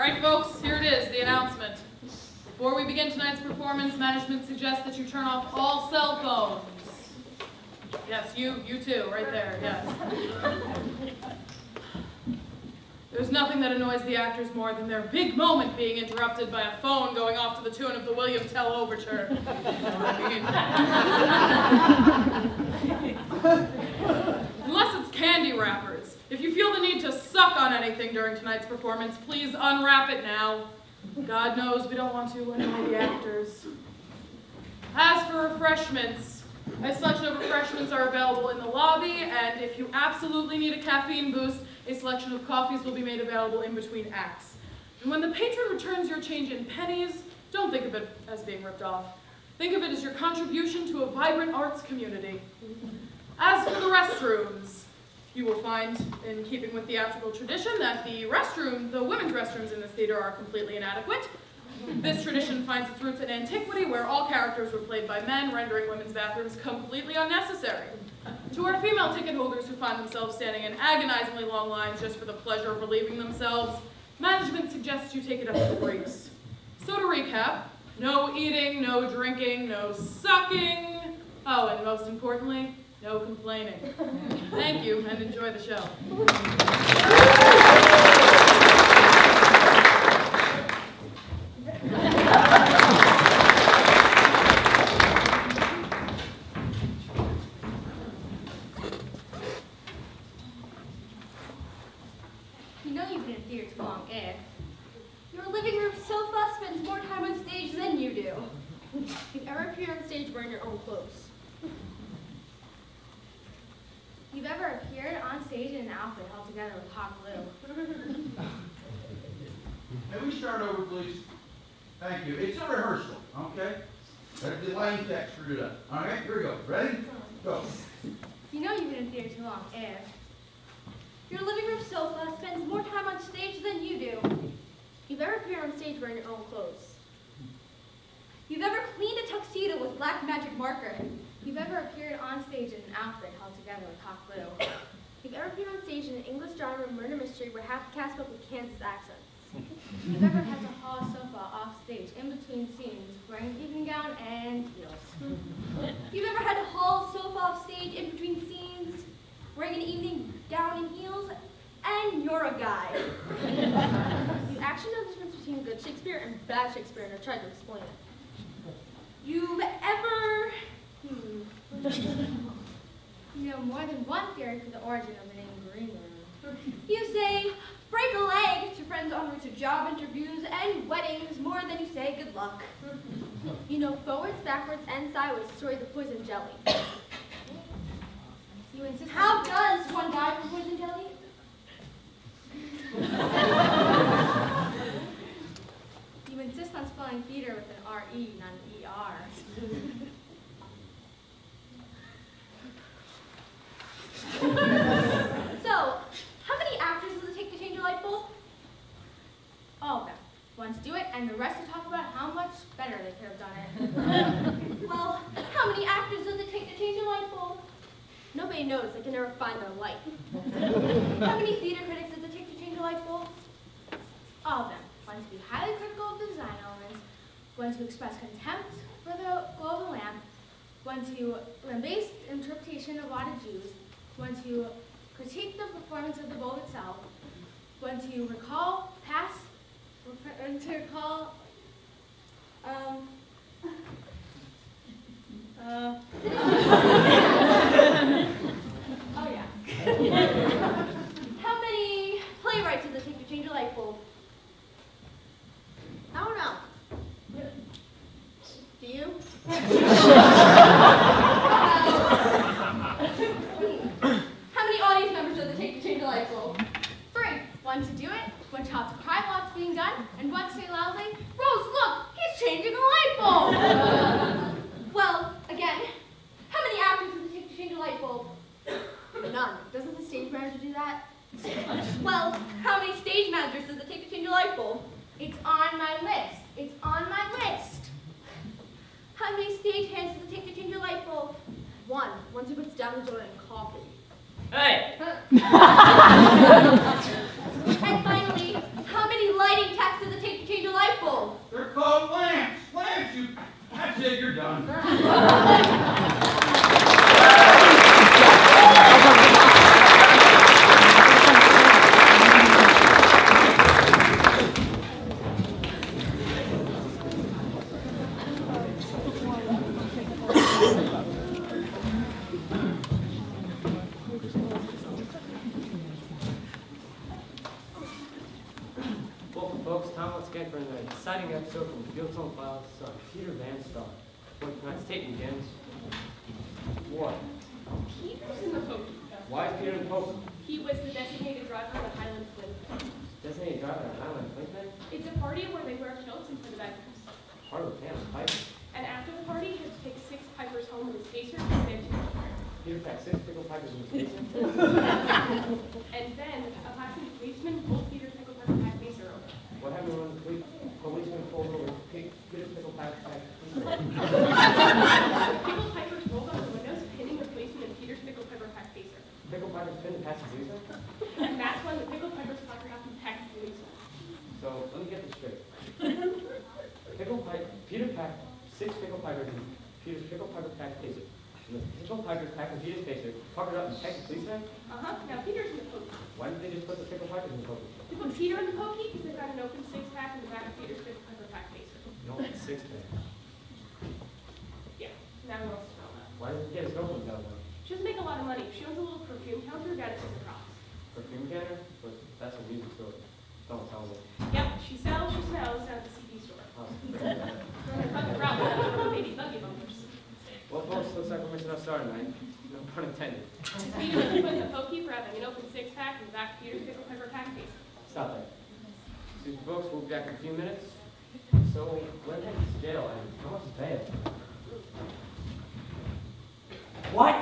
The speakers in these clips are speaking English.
right, folks, here it is, the announcement. Before we begin tonight's performance, management suggests that you turn off all cell phones. Yes, you too, right there, yes. There's nothing that annoys the actors more than their big moment being interrupted by a phone going off to the tune of the William Tell Overture. Unless it's candy wrappers. If you feel the need to suck on anything during tonight's performance, please unwrap it now. God knows we don't want to annoy the actors. As for refreshments, a selection of refreshments are available in the lobby, and if you absolutely need a caffeine boost, a selection of coffees will be made available in between acts. And when the patron returns your change in pennies, don't think of it as being ripped off. Think of it as your contribution to a vibrant arts community. As for the restrooms, you will find, in keeping with theatrical tradition, that the women's restrooms in this theater are completely inadequate. This tradition finds its roots in antiquity, where all characters were played by men, rendering women's bathrooms completely unnecessary. To our female ticket holders who find themselves standing in agonizingly long lines just for the pleasure of relieving themselves, management suggests you take it up to the breaks. So to recap, no eating, no drinking, no sucking, oh, and most importantly, no complaining. Thank you, and enjoy the show. You know you've been in theater too long, if your living room sofa spends more time on stage than you do. You've ever appeared on stage wearing your own clothes. You've ever appeared on stage in an outfit held together with hot glue. May we start over, please? Thank you. It's a rehearsal, okay? Let the line text screwed up. All right, here we go. Ready? Go. You know you've been in theater too long, if your living room sofa spends more time on stage than you do. You've ever appeared on stage wearing your own clothes. You've ever cleaned a tuxedo with black magic marker. You've ever appeared on stage in an outfit held together with hot glue. You've ever appeared on stage in an English genre murder mystery where half the cast spoke with Kansas accents. You've ever had to haul a sofa off stage in between scenes wearing an evening gown and heels. You've ever had to haul a sofa off stage in between scenes wearing an evening gown and heels, and you're a guy. You actually know the difference between good Shakespeare and bad Shakespeare, and I tried to explain it. You've ever... You know more than one theory for the origin of the name Green Room. You say, break a leg to friends en route to job interviews and weddings more than you say good luck. You know forwards, backwards, and sideways to story the poison jelly. You insist. How does one die from poison jelly? You insist on spelling theater with an R-E, not an E-R. So, how many actors does it take to change a light bulb? All of them. One to do it, and the rest to talk about how much better they could have done it. Well, how many actors does it take to change a light bulb? Nobody knows. They can never find their light. How many theater critics does it take to change a light bulb? All of them. One to be highly critical of the design elements, one to express contempt for the glow of the lamp, one to lambaste interpretation of wadded Jews, one to critique the performance of the bulb itself, one to recall past, and to recall, oh yeah. How many playwrights does it take to change a light bulb? I don't know. Do you? How many audience members does it take to change a light bulb? 3. One to do it, one to have to cry while it's being done, and one to say loudly, Rose, look, he's changing a light bulb! Well, again, how many actors does it take to change a light bulb? None. Doesn't the stage manager do that? Well, how many stage managers does it take to change a light bulb? It's on my list. It's on my list. How many stage hands does it take to change a light bulb? 1. Once he puts down the donut and coffee. Hey! And finally, how many lighting techs done. Welcome, folks. Tom, let's get for an exciting episode from Fields on Files, starring Peter Van Star. When tonight's tape begins. What? Peter's in the pokey. Why is Peter in the Pope? He was the designated driver of the Highland Flint. Designated driver at Highland Clinton? It's a party where they wear kilts and play the bagpipes. Part of the family pipe. And after the party, he has to take 6 pipers home with his pacer and then 2 Peter packed 6 pickle pipers in his basement. And then a passing policeman pulled Peter's pickle piper pack pacer over. What happened when the policeman pulled over Peter's pickle piper pack pacer? Pickle pipers rolled out the windows, hitting the policeman and Peter's pickle piper pack pacer. Pickle pipers pinned the passing policeman? And that's when the pickle pipers fucker got to pack the policeman. So, let me get this straight. Peter packed 6 pickle pipers in Peter's pickle piper pack pacer. And the pickle pipers packed in Peter's pacer, puckered up and pecked the policeman? Now Peter's in the pokey. Why didn't they just put the pickle pipers in the pokey? They put Peter in the pokey because they've got an open 6-pack in the back of Peter's pickle piper pack pacer. No, it's 6 pack. Yeah, now he wants to know that. Why doesn't he get his girlfriend down there? She doesn't make a lot of money. She owns a little perfume counter down at Sister Cross. Perfume canner? But that's a music store. Don't tell me. Yep, she sells, she smells down at the CD store. Oh. Running fucking route, baby buggy bumpers. Well, folks, looks like we're missing our star tonight. No pun intended. Peter was put in the pokey for having an open 6-pack in the back of Peter's pickle pepper pack case. Stop that. Excuse me, folks, we'll be back in a few minutes. So, when headed to jail and how much is bail? What?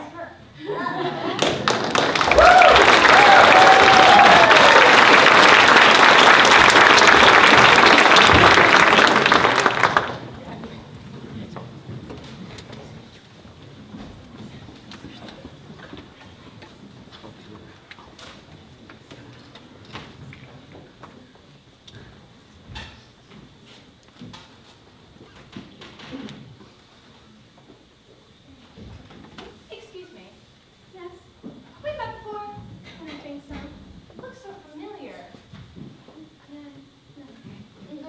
Excuse me. Yes. We've met before. I don't think so. Looks so familiar.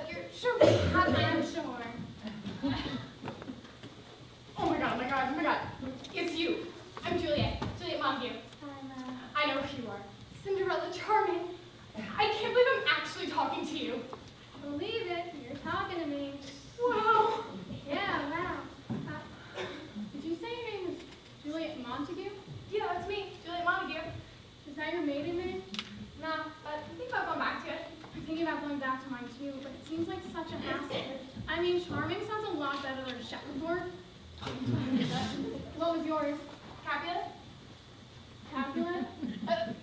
You're sure we have? I'm sure. Oh my god, oh my god, oh my god. It's you. I'm Juliet. Juliet Montague. I know who you are. Cinderella Charming. I can't believe I'm actually talking to you. Believe it. You're talking to me. Wow. Yeah, wow. Did you say your name was Juliet Montague? Yeah, that's me, Juliet Montague. Is that your maiden name? Nah, but I think about going back to it. I'm thinking about going back to mine too, but it seems like such a hassle. I mean, Charming sounds a lot better than Shepherdboard. What was yours? Capulet? Capulet?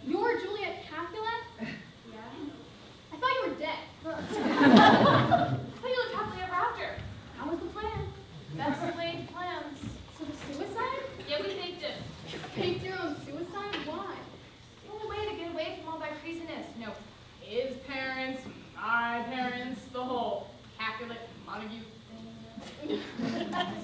You're Juliet Capulet? Yeah. I thought you were dead. I thought you lived happily ever after. How was the plan? Best laid plans. So the suicide? Yeah, we faked it. You faked your own suicide? Why? The only way to get away from all that craziness. You know, his parents, my parents, the whole Capulet Montague thing.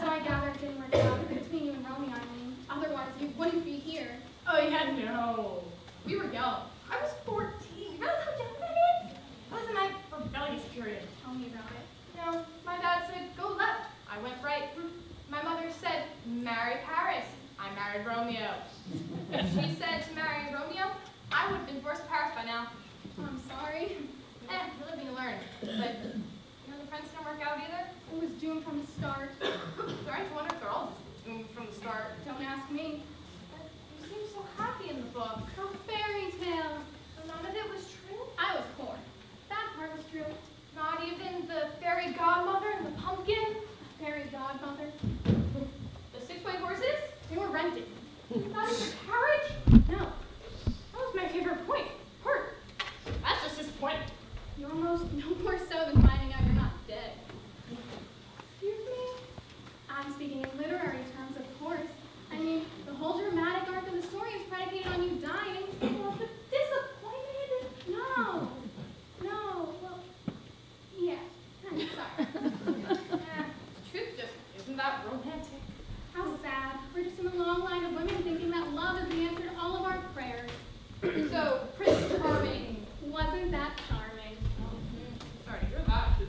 So I gather it didn't work out between you and Romeo, I mean. Otherwise, you wouldn't be here. Oh yeah, no. We were young. I was 14. You realize how young that is? That was in my rebellious period. Tell me about it. You know, my dad said, go left. I went right. My mother said, marry Paris. I married Romeo. If she said to marry Romeo, I would have been forced to Paris by now. I'm sorry. You live and you learn. But, you know, the friends didn't work out either. It was doomed from the start. Starting to wonder if they're all just doomed from the start. Don't ask me. But you seem so happy in the book. A fairy tale. None of it was true. I was poor. That part was true. Not even the fairy godmother and the pumpkin. A fairy godmother. The 6-way horses. They were rented. Not even a carriage. No. That was my favorite point. Hurt. That's just disappointing. You're almost no more so than finding out you're not dead. Excuse me? I'm speaking in literary terms, of course. I mean, the whole dramatic arc of the story is predicated on you dying. that charming. Sorry to hear that. It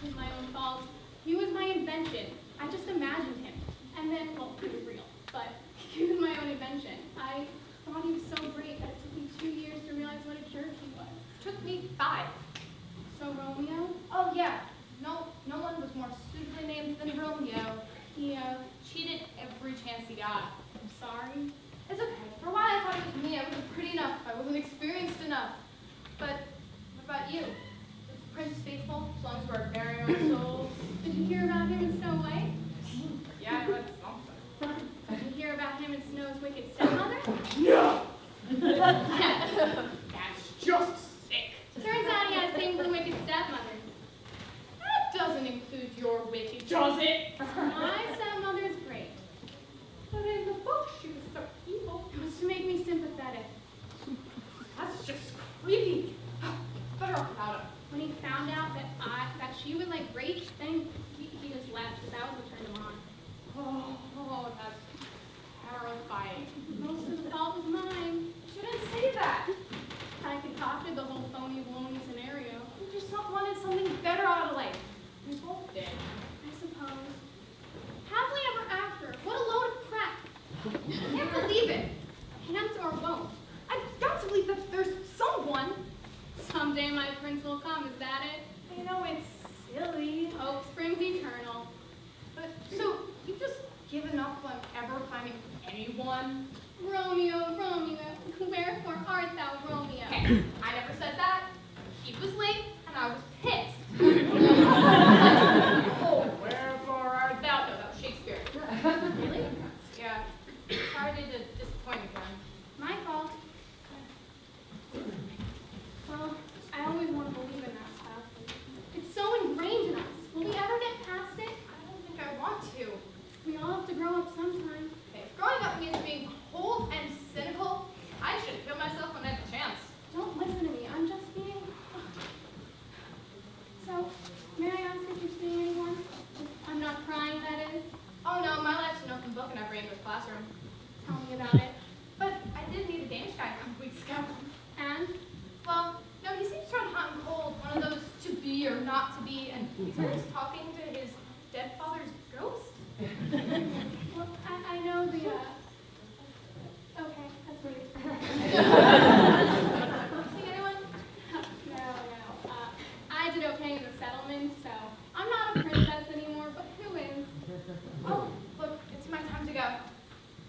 was my own fault. He was my invention. I just imagined him. And then, well, he was real, but he was my own invention. I thought he was so great that it took me 2 years to realize what a jerk he was. Took me 5. So Romeo? Oh yeah. No one was more suitably named than Romeo. He cheated every chance he got. I'm sorry. It's okay. For a while I thought it was me. I wasn't pretty enough. I wasn't experienced enough. But what about you? Is Prince faithful as long as we're bearing our souls? Did you hear about him in Snow White? Yeah, I read something. Did you hear about him and Snow's wicked stepmother? No! That's just sick. Turns out he had a thing for wicked stepmothers. That doesn't include your wicked, does it? My stepmother's great. But in the book she was so evil. It was to make me sympathetic. That's just creepy. Better off without him. When he found out that she was like great, then he just left, because that was what turned him on. Oh, that's terrifying. Most of the fault was mine. You shouldn't say that. I concocted the whole phony baloney scenario. You just wanted something better out of life. We both did. I suppose. Happily ever after. What a load of crap. I can't believe it. Can't or won't. I've got to believe that there's someone. Someday my prince will come, is that it? I know it's silly. Hope springs eternal. But so you've just given up on ever finding anyone? Romeo, Romeo, wherefore art thou, Romeo? Okay, I never said that. He was late and I was pissed. Oh, wherefore art thou? No, that was Shakespeare. Really? Yeah. Sorry to disappoint again. My fault. Well, I always want to believe in that stuff. It's so ingrained in us. Will we ever get past it? I don't think I want to. We all have to grow up sometime. If growing up means being cold and cynical, I should kill myself when I have a chance. Don't listen to me. I'm just being... So, may I ask if you're seeing anyone? I'm not crying, that is. Oh no, my life's an open book in every English classroom. Tell me about it. But I did meet a Danish guy a couple weeks ago. And? Well, no, he seems sort of hot and cold, one of those to be or not to be, and he starts talking to his dead father's ghost. Well, I know the, Okay, that's weird. See anyone? No. I did okay in the settlement, so I'm not a princess anymore, but who is? Oh, look, it's my time to go.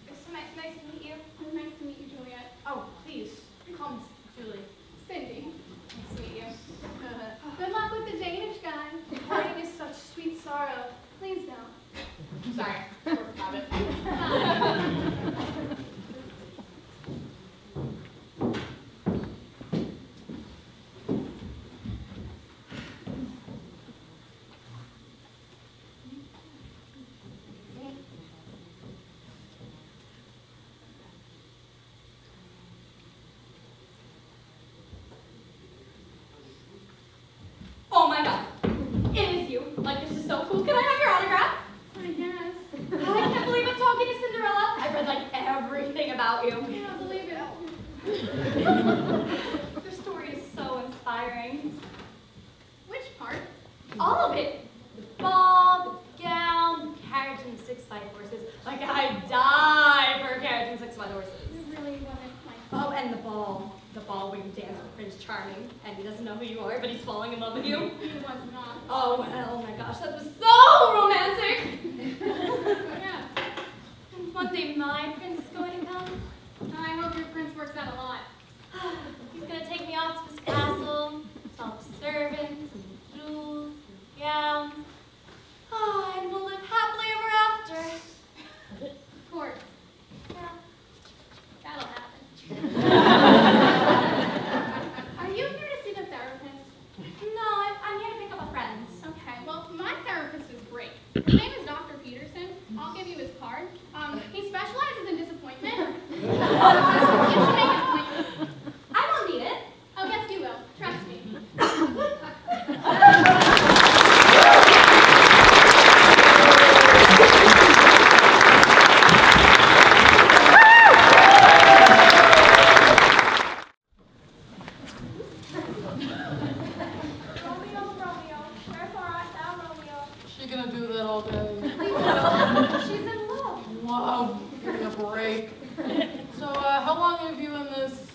It's nice to meet you. It was nice to meet you, Juliet. Oh, please, call me Julie. Cindy. Nice to meet you. Good luck with the Danish guy. Parting is such sweet sorrow. Please don't. Sorry, poor habit. Oh my god. It is you. Like, this is so cool. Can I have your autograph? I guess. I can't believe I'm talking to Cinderella. I've read, like, everything about you. I don't believe it. Your story is so inspiring. Which part? All of it. The ball, the gown, the carriage, and the 6 5 horses. Like, I die for a carriage and 6 5 horses. It really wasn't my Oh, and the ball. The ball where you dance with Prince Charming, and he doesn't know who you are, but he's falling in love with you. It was not. Oh, well, oh my gosh, that was so romantic! Yeah. And one day my prince is going to come. I hope your prince works out a lot. He's going to take me off to his castle, all the servants, and jewels, and gowns. Oh, and we'll live happily ever after. Of course. Yeah. That'll happen. Are you here to see the therapist? No, I'm here to pick up a friend. Okay, well, my therapist is great. His name is Dr. Peterson. I'll give you his card. He specializes in disappointment. You should make an appointment. I won't need it. Oh, yes, you will. Trust me. all day. She's in love. Love. Give me a break. So, how long have you and this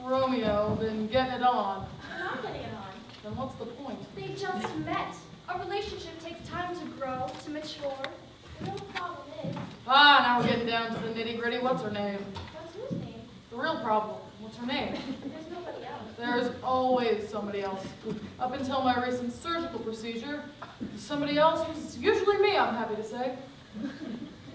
Romeo been getting it on? I'm not getting it on. Then what's the point? They just met. A relationship takes time to grow, to mature. The real problem is, Now we're getting down to the nitty-gritty. What's her name? what's whose name? The real problem. What's her name? There's nobody else. There's always somebody else. Up until my recent surgical procedure, somebody else was usually me, I'm happy to say. The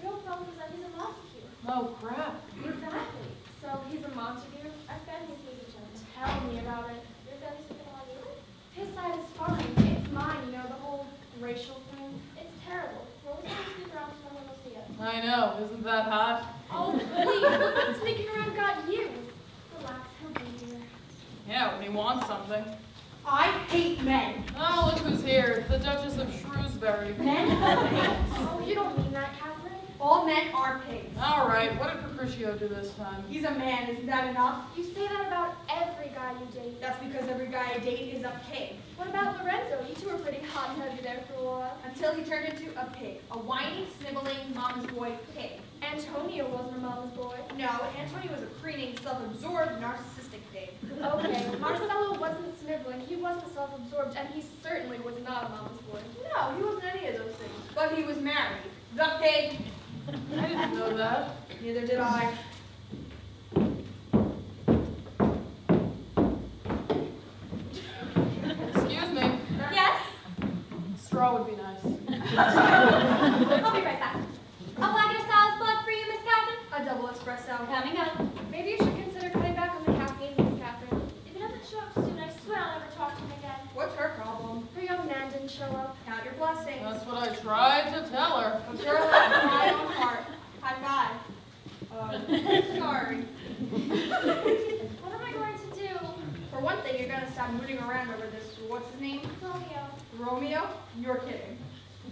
real problem is that he's a Montague. Oh, crap. Exactly. So he's a Montague. Our families hate each other. Tell me about it. Your family's been on you? His side is fine. It's mine, you know, the whole racial thing. It's terrible. We're always going to sneak around so no one will see us. I know. Isn't that hot? Oh, please. Look what sneaking around got you. Relax. He'll be here. Yeah, when he wants something. I hate men. Oh, look who's here. The Duchess of Shrewsbury. Men are pigs. Oh, you don't mean that, Catherine. All men are pigs. All right, what did Patricio do this time? He's a man, isn't that enough? You say that about every guy you date. That's because every guy I date is a pig. What about Lorenzo? You two were pretty hot and heavy there for a while. Until he turned into a pig. A whiny, sniveling, mama's boy pig. Antonio wasn't a mama's boy. No, Antonio was a preening, self-absorbed, narcissistic pig. Okay, Marcelo wasn't sniveling, he wasn't self-absorbed, and he certainly was not a mama's boy. No, he wasn't any of those things. But he was married. The pig. I didn't know that. Neither did I. Excuse me. Yes? Straw would be nice. I'll be right back. A flagon of salad blood for you, Miss Catherine? A double espresso. Coming up. Maybe you should consider cutting back on the caffeine, Miss Catherine. If he doesn't show up soon, I swear I'll never talk to him again. What's her problem? Her young man didn't show up. Count your blessings. That's what I tried to tell her. A girl after my own heart. High five. Sorry. What am I going to do? For one thing, you're gonna stop mooning around over this. What's his name? Romeo. Romeo? You're kidding.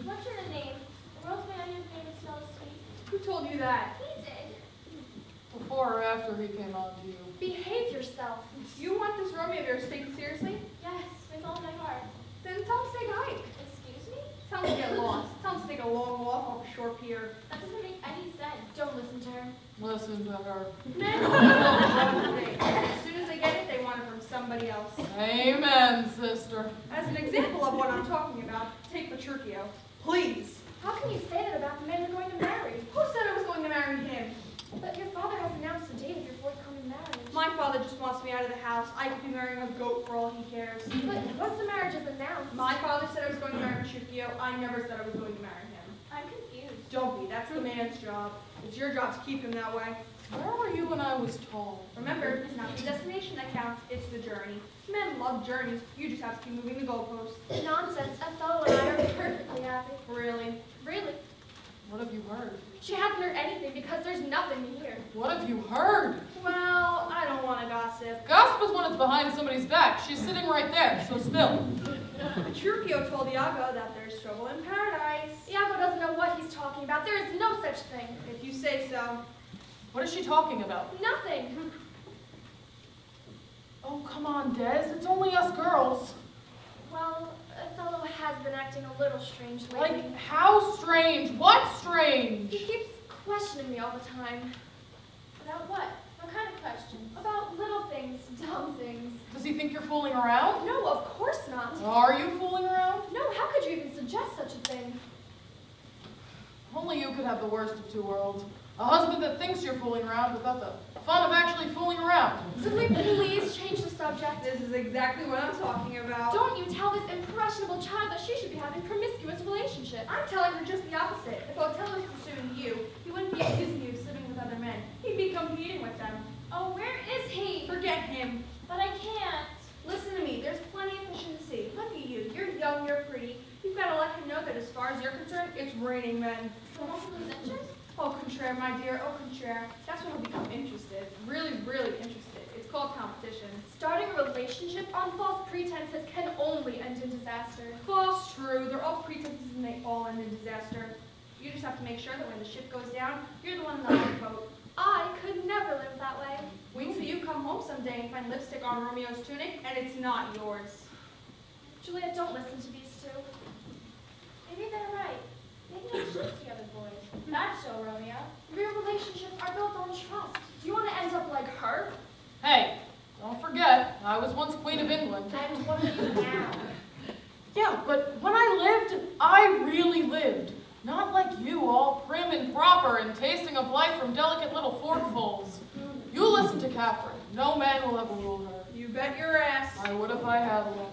What's your name? The world's my onion favorite smells sweet. Who told you that? He did. Before or after he came on to you. Behave yourself. You want this Romeo of yours taken seriously? Yes, with all my heart. Then tell him to take a hike. Excuse me? Tell him to get lost. Tell him to take a long walk off a shore pier. That doesn't make any sense. Don't listen to her. Listen to her. Men want one thing. As soon as they get it, they want it from somebody else. Amen, sister. As an example of what I'm talking about, take Petruchio. Please. How can you say that about the man you're going to marry? Who said I was going to marry him? But your father has announced a date of your forthcoming marriage. My father just wants me out of the house. I could be marrying a goat for all he cares. But once the marriage is announced, My father said I was going to marry Petruchio. I never said I was going to marry him. I'm confused. Don't be. That's the man's job. It's your job to keep him that way. Where were you when I was tall? Remember, it's not the destination that counts, it's the journey. Men love journeys. You just have to keep moving the goalposts. nonsense. Othello and I are perfectly happy. Really? Really? What have you heard? She hasn't heard anything because there's nothing to hear. What have you heard? Well, I don't want to gossip. Gossip is when it's behind somebody's back. She's sitting right there, so spill. Petruchio told Iago that there's trouble in paradise. Iago doesn't know what he's talking about. There is no such thing. If you say so. What is she talking about? Nothing. Oh, come on, Des. It's only us girls. Well, Othello has been acting a little strange lately. Like, how strange? What's strange? He keeps questioning me all the time. About what? What kind of questions? About little things, dumb things. Does he think you're fooling around? No, of course not. Are you fooling around? No, how could you even suggest such a thing? Only you could have the worst of two worlds. A husband that thinks you're fooling around without the fun of actually fooling around. Could we please change the subject? This is exactly what I'm talking about. Don't you tell this impressionable child that she should be having promiscuous relationships. I'm telling her just the opposite. If Othello was pursuing you, he wouldn't be accusing you of sleeping with other men. He'd be competing with them. Oh, where is he? Forget him. But I can't. Listen to me. There's plenty of fish in the sea. Look at you. You're young. You're pretty. You've got to let him know that as far as you're concerned, it's raining men. So won't he lose interest? Au contraire, my dear. Au contraire. That's when he'll become interested. Really, really interested. It's called competition. Starting a relationship on false pretenses can only end in disaster. False, true. They're all pretenses and they all end in disaster. You just have to make sure that when the ship goes down, you're the one in the lifeboat. I could never live that way. Wait till you come home someday and find lipstick on Romeo's tunic, and it's not yours. Juliet, don't listen to these two. Maybe they're right. They don't trust the other boys. That's so, Romeo. Real relationships are built on trust. Do you want to end up like her? Hey, don't forget, I was once Queen of England. And what are you now? Yeah, but when I lived, I really lived. Not like you, all prim and proper and tasting of life from delicate little forkfuls. You listen to Catherine. No man will ever rule her. You bet your ass. I would if I had one.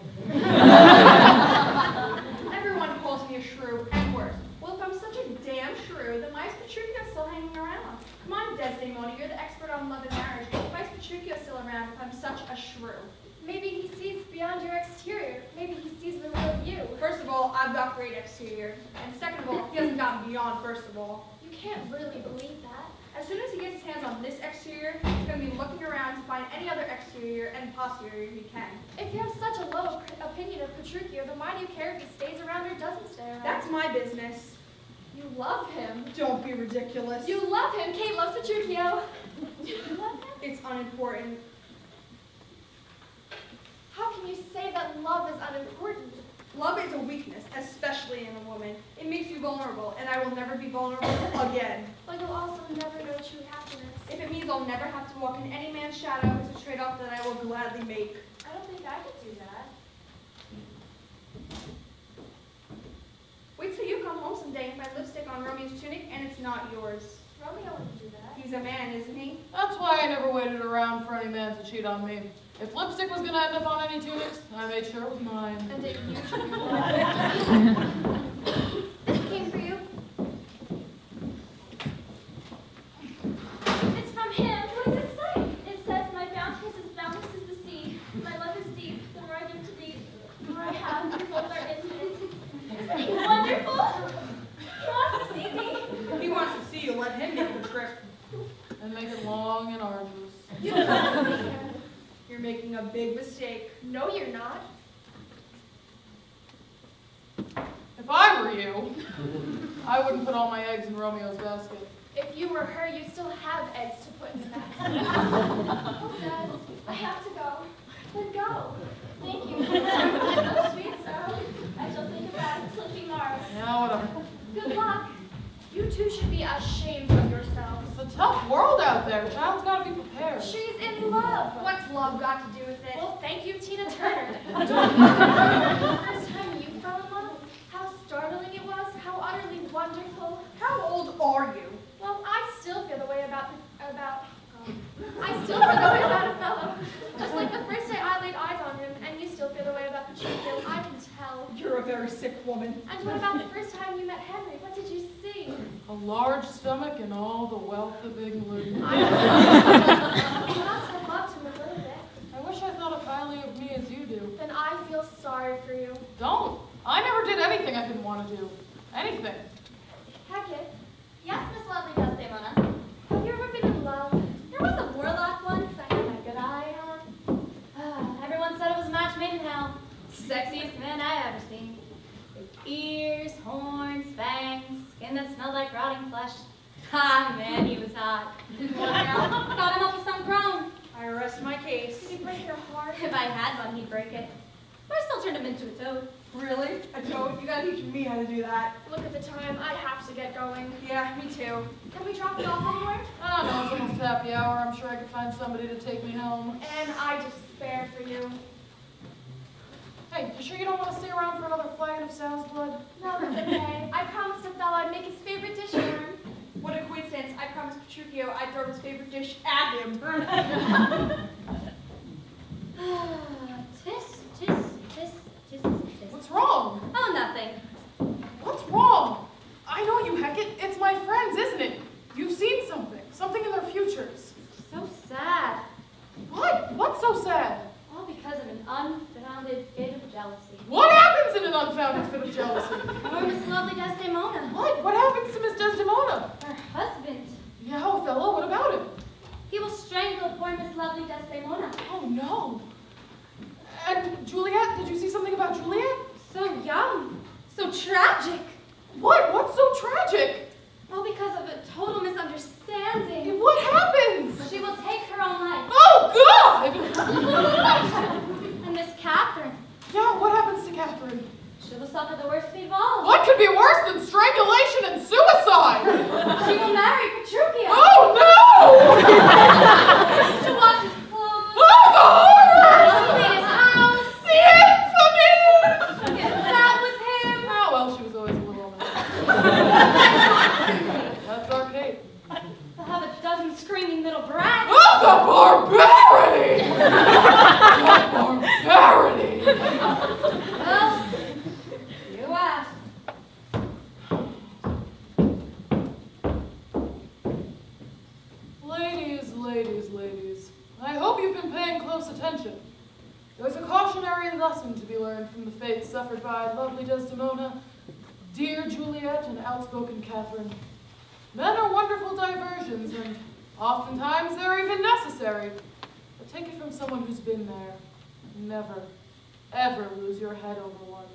Everyone calls me a shrew, and worse. Well, if I'm such a damn shrew, then why is Petruchio still hanging around? Come on, Desdemona, you're the expert on love and marriage. Why is Petruchio still around if I'm such a shrew? Maybe he sees beyond your exterior. Maybe he sees the real you. First of all, I've got great exterior. And second of all, he hasn't gotten beyond first of all. You can't really believe that. As soon as he gets his hands on this exterior, he's going to be looking around to find any other exterior and posterior he can. If you have such a low opinion of Petruchio, then why do you care if he stays around or doesn't stay around? That's my business. You love him. Don't be ridiculous. You love him. Kate loves Petruchio. You love him? It's unimportant. How can you say that love is unimportant? Love is a weakness, especially in a woman. It makes you vulnerable, and I will never be vulnerable again. But you'll also never know true happiness. If it means I'll never have to walk in any man's shadow, it's a trade-off that I will gladly make. I don't think I could do that. Wait till you come home someday and find lipstick on Romeo's tunic, and it's not yours. Romeo wouldn't do that. He's a man, isn't he? That's why I never waited around for any man to cheat on me. If lipstick was going to end up on any tunics, I made sure it was mine. And it usually was. This came for you. It's from him. What does it say? It says, my bounty is as boundless as the sea. My love is deep. The more I give to thee, the more I have. We both are infinite. Isn't he wonderful? He wants to see me. He wants to see you. Let him make the trip. And make it long and arduous. You don't want to see him. You're making a big mistake. No, you're not. If I were you, I wouldn't put all my eggs in Romeo's basket. If you were her, you'd still have eggs to put in the basket. Oh, Dad, I have to go. Then go. Thank you. That's so sweet, so I shall think about it till tomorrow. Yeah, whatever. Good luck. You two should be ashamed of yourselves. It's a tough world out there. A child's got to be prepared. She's in love. What's love got to do with it? Well, thank you, Tina Turner. The first time you fell in love, how startling it was, how utterly wonderful. How old are you? Well, I still feel the way about a fellow. Just like the first day I laid eyes on him, and you still feel the way about Petruchio. I can tell. You're a very sick woman. And what about the first time you met Henry? What did you see? A large stomach and all the wealth of England. You must have loved him a little bit. I wish I thought as highly of me as you do. Then I feel sorry for you. Don't. I never did anything I didn't want to do. Anything. Hackett, Yes, Miss Lovely Desdemona. have you ever been in love? There was a warlock once I had my good eye on. Everyone said it was a match made in hell. Sexiest man I ever seen. With ears, horns, fangs, skin that smelled like rotting flesh. Ah, man, he was hot. Got him up with some groan. I rest my case. Did he break your heart? If I had one, he'd break it. But I still turned him into a toad. Really? A toad? You gotta teach me how to do that. Look at the time. I have to get going. Yeah, me too. Can we drop it off anywhere? I don't know, it's almost happy hour. I'm sure I could find somebody to take me home. And I despair for you. Hey, you sure you don't want to stay around for another flagon of sow's blood? No, that's okay. I promised a fellow I'd make his favorite dish for him. What a coincidence. I promised Petruchio I'd throw his favorite dish at him. Tis. What's wrong? Oh, nothing. What's wrong? I know you, Hackett. It's my friends, isn't it? You've seen something. Something in their futures. So sad. What? What's so sad? All because of an unfounded fit of jealousy. What happens in an unfounded fit of jealousy? Or Miss Lovely Desdemona. What? What happens to Miss Desdemona? Her husband. Yeah, Othello, what about him? He will strangle poor Miss Lovely Desdemona. Oh, no. And Juliet? Did you see something about Juliet? So young. So tragic. What? What's so tragic? Well, because of a total misunderstanding. What happens? She will take her own life. Oh, God! And Miss Catherine. Yeah, what happens to Catherine? She'll have suffered the worst fate of all. What could be worse than strangulation and suicide? She will marry Petruchio. Oh no! She'll wash his clothes. Oh, the horror! She'll clean his house. The infamy! She'll get out with him. Oh, well, she was always a little on that. That's our Kate. She'll have a dozen screaming little brats. Oh, the barbarity! The barbarity! Well, you asked. Ladies, I hope you've been paying close attention. There's a cautionary lesson to be learned from the fates suffered by lovely Desdemona, dear Juliet, and outspoken Catherine. Men are wonderful diversions, and oftentimes they're even necessary. But take it from someone who's been there. Never, ever lose your head over one.